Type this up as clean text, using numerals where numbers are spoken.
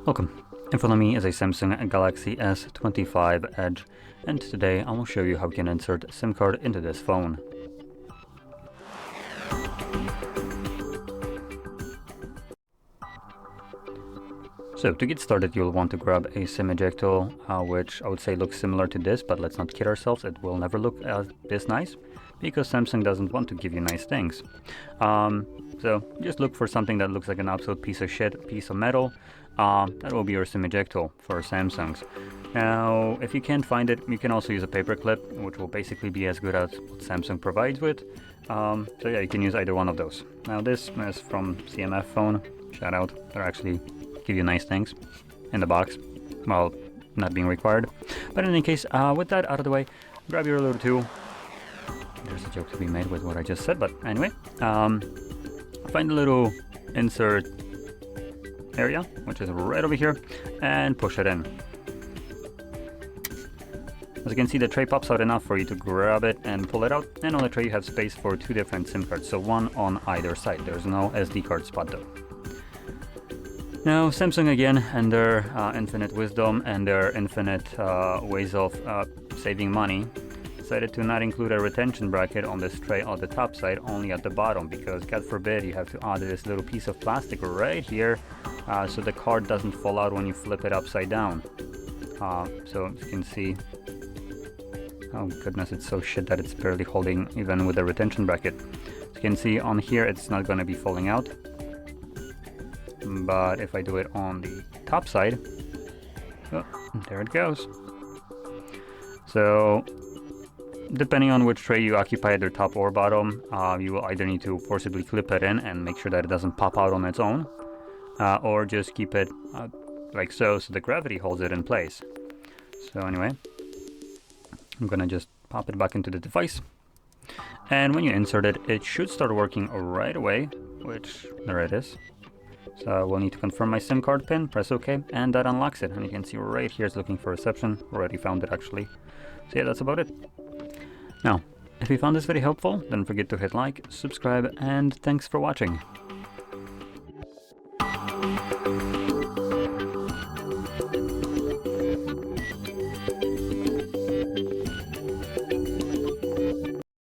Welcome. In front of me is a Samsung Galaxy S25 Edge, and today I will show you how you can insert a SIM card into this phone. So to get started, you'll want to grab a SIM ejector, which I would say looks similar to this, but let's not kid ourselves, it will never look this nice, because Samsung doesn't want to give you nice things. So just look for something that looks like an absolute piece of shit, piece of metal. That will be your SIM ejector for Samsungs. Now, if you can't find it, you can also use a paper clip, which will basically be as good as what Samsung provides with. So yeah, you can use either one of those. Now this is from CMF phone, shout out, they actually give you nice things in the box, while not being required. But in any case, with that out of the way, grab your little tool. There's a joke to be made with what I just said, but anyway, find the little insert area, which is right over here, and push it in. As you can see, the tray pops out enough for you to grab it and pull it out, and on the tray you have space for two different SIM cards, so one on either side. There's no SD card spot though. Now, Samsung again, and their infinite wisdom and their infinite ways of saving money, decided to not include a retention bracket on this tray on the top side, only at the bottom, because God forbid you have to add this little piece of plastic right here so the card doesn't fall out when you flip it upside down. So as you can see, oh goodness, it's so shit that it's barely holding even with the retention bracket. As you can see on here, it's not going to be falling out. But if I do it on the top side, oh, there it goes. So depending on which tray you occupy, either top or bottom, you will either need to forcibly clip it in and make sure that it doesn't pop out on its own, or just keep it like so the gravity holds it in place. So anyway, I'm gonna just pop it back into the device, and when you insert it, it should start working right away, which there it is. So we'll need to confirm my SIM card pin, press OK, and that unlocks it. And you can see right here it's looking for reception. Already found it actually. So yeah, that's about it. Now, if you found this very helpful, don't forget to hit like, subscribe, and thanks for watching.